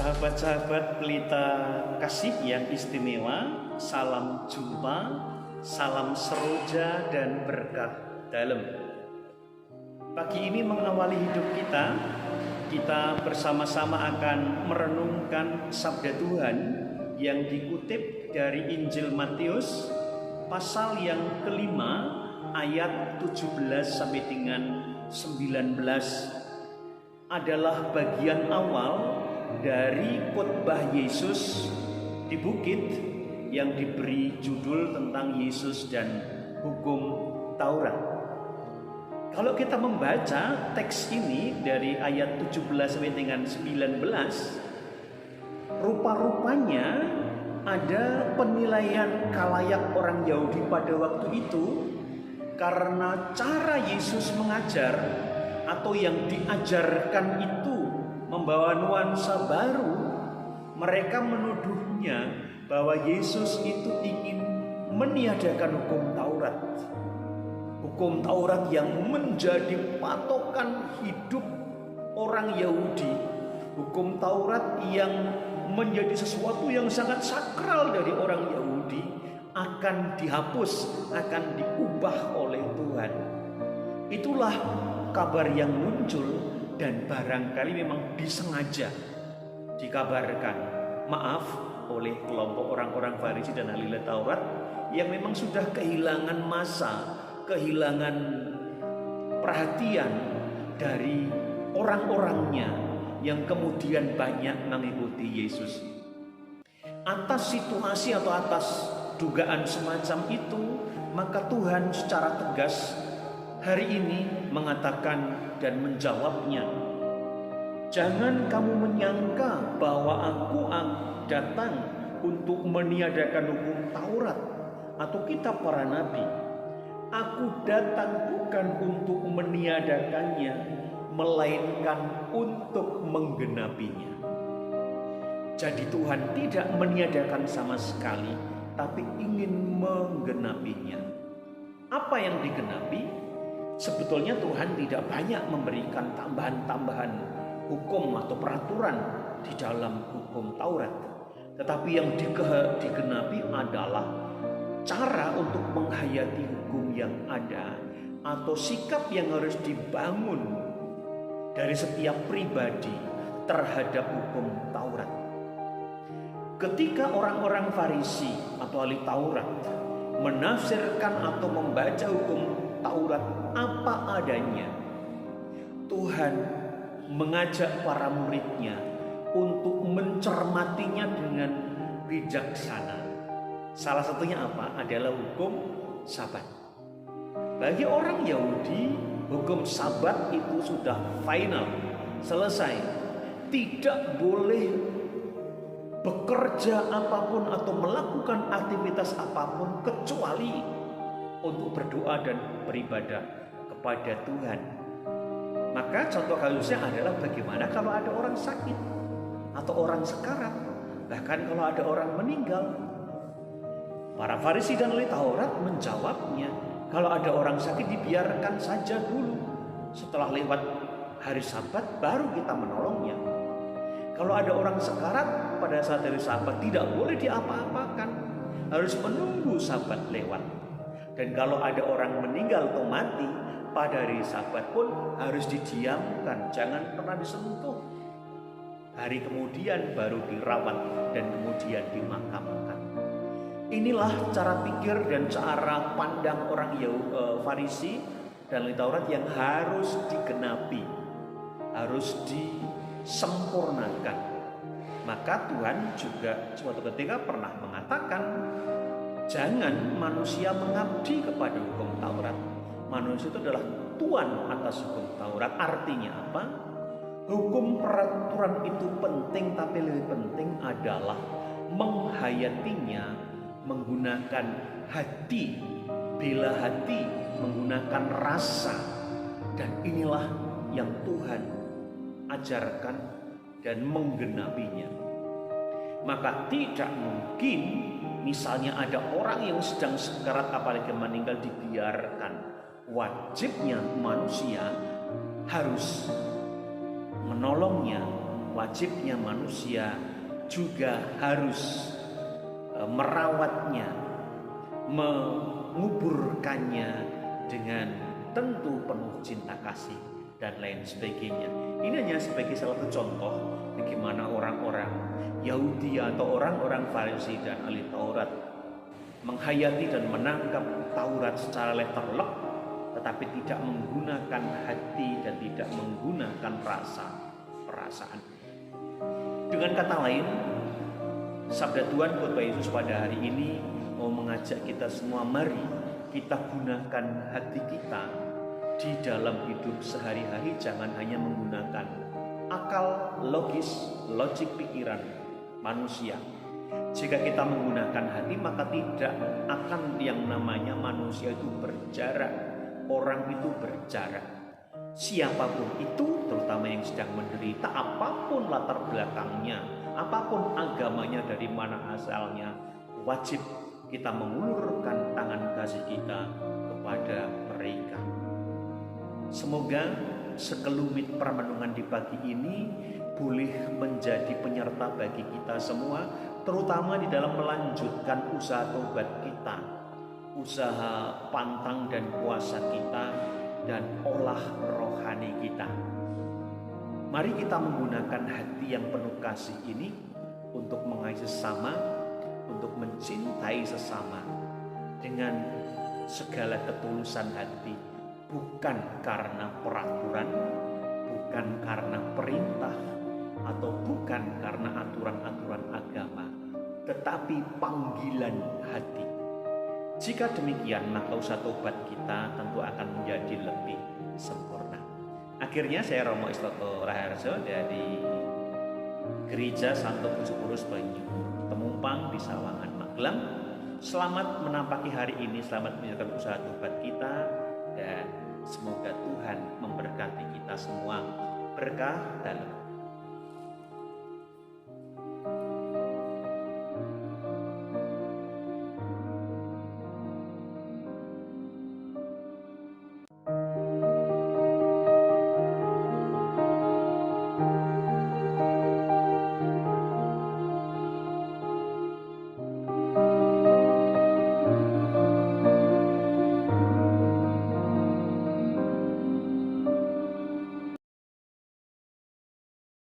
Sahabat-sahabat pelita kasih yang istimewa, salam jumpa, salam seroja dan berkah dalam. Pagi ini mengawali hidup kita bersama-sama akan merenungkan sabda Tuhan yang dikutip dari Injil Matius pasal yang kelima ayat 17 sampai dengan 19 adalah bagian awal dari khotbah Yesus di bukit yang diberi judul tentang Yesus dan hukum Taurat. Kalau kita membaca teks ini dari ayat 17 sampai dengan 19, rupa-rupanya ada penilaian khalayak orang Yahudi pada waktu itu karena cara Yesus mengajar atau yang diajarkan itu membawa nuansa baru. Mereka menuduhnya bahwa Yesus itu ingin meniadakan hukum Taurat. Hukum Taurat yang menjadi patokan hidup orang Yahudi. Hukum Taurat yang menjadi sesuatu yang sangat sakral dari orang Yahudi akan dihapus, akan diubah oleh Tuhan. Itulah kabar yang muncul. Dan barangkali memang disengaja dikabarkan, maaf, oleh kelompok orang-orang Farisi dan ahli Taurat yang memang sudah kehilangan masa, kehilangan perhatian dari orang-orangnya yang kemudian banyak mengikuti Yesus. Atas situasi atau atas dugaan semacam itu, maka Tuhan secara tegas hari ini mengatakan dan menjawabnya, jangan kamu menyangka bahwa aku datang untuk meniadakan hukum Taurat atau kitab para nabi. Aku datang bukan untuk meniadakannya, melainkan untuk menggenapinya. Jadi Tuhan tidak meniadakan sama sekali, tapi ingin menggenapinya. Apa yang digenapi? Sebetulnya Tuhan tidak banyak memberikan tambahan-tambahan hukum atau peraturan di dalam hukum Taurat. Tetapi yang digenapi adalah cara untuk menghayati hukum yang ada atau sikap yang harus dibangun dari setiap pribadi terhadap hukum Taurat. Ketika orang-orang Farisi atau ahli Taurat menafsirkan atau membaca hukum Taurat apa adanya, Tuhan mengajak para muridnya untuk mencermatinya dengan bijaksana. Salah satunya apa? Adalah hukum Sabat. Bagi orang Yahudi, hukum Sabat itu sudah final, selesai. Tidak boleh bekerja apapun atau melakukan aktivitas apapun kecuali untuk berdoa dan beribadah kepada Tuhan. Maka contoh kasusnya adalah bagaimana kalau ada orang sakit atau orang sekarat, bahkan kalau ada orang meninggal. Para Farisi dan ahli Taurat menjawabnya, kalau ada orang sakit dibiarkan saja dulu, setelah lewat hari Sabat baru kita menolongnya. Kalau ada orang sekarat pada saat hari Sabat tidak boleh diapa-apakan, harus menunggu Sabat lewat. Dan kalau ada orang meninggal atau mati pada hari Sabat pun harus didiamkan, jangan pernah disentuh. Hari kemudian baru dirawat dan kemudian dimakamkan. Inilah cara pikir dan cara pandang orang Farisi dan ahli Taurat yang harus digenapi, harus disempurnakan. Maka Tuhan juga suatu ketika pernah mengatakan, jangan manusia mengabdi kepada hukum Taurat. Manusia itu adalah tuan atas hukum Taurat. Artinya apa? Hukum peraturan itu penting, tapi lebih penting adalah menghayatinya menggunakan hati, bela hati, menggunakan rasa. Dan inilah yang Tuhan ajarkan dan menggenapinya. Maka tidak mungkin misalnya ada orang yang sedang sekarat apalagi meninggal dibiarkan. Wajibnya manusia harus menolongnya, wajibnya manusia juga harus merawatnya, menguburkannya dengan tentu penuh cinta kasih dan lain sebagainya. Ini hanya sebagai salah satu contoh bagaimana orang-orang Yahudi atau orang-orang Farisi dan ahli Taurat menghayati dan menangkap Taurat secara letterlock, tetapi tidak menggunakan hati dan tidak menggunakan perasaan. Dengan kata lain, sabda Tuhan khotbah Yesus pada hari ini mau mengajak kita semua, mari kita gunakan hati kita di dalam hidup sehari-hari. Jangan hanya menggunakan akal, logik pikiran manusia. Jika kita menggunakan hati, maka tidak akan yang namanya manusia itu berjarak, orang itu berjarak. Siapapun itu, terutama yang sedang menderita, apapun latar belakangnya, apapun agamanya, dari mana asalnya, wajib kita mengulurkan tangan kasih kita kepada mereka. Semoga sekelumit permenungan di pagi ini boleh menjadi penyerta bagi kita semua, terutama di dalam melanjutkan usaha tobat kita, usaha pantang dan puasa kita, dan olah rohani kita. Mari kita menggunakan hati yang penuh kasih ini untuk mengasihi sesama, untuk mencintai sesama dengan segala ketulusan hati, bukan karena peraturan, bukan karena perintah, atau bukan karena aturan-aturan agama, tetapi panggilan hati. Jika demikian, maka usaha tobat kita tentu akan menjadi lebih sempurna. Akhirnya saya Romo Istoto Raharjo dari Gereja Santo Crucifixus Banyu Temumpang di Sawangan, Magelang. Selamat menampaki hari ini, selamat menjalankan usaha tobat kita, dan semoga Tuhan memberkati kita semua berkah dalam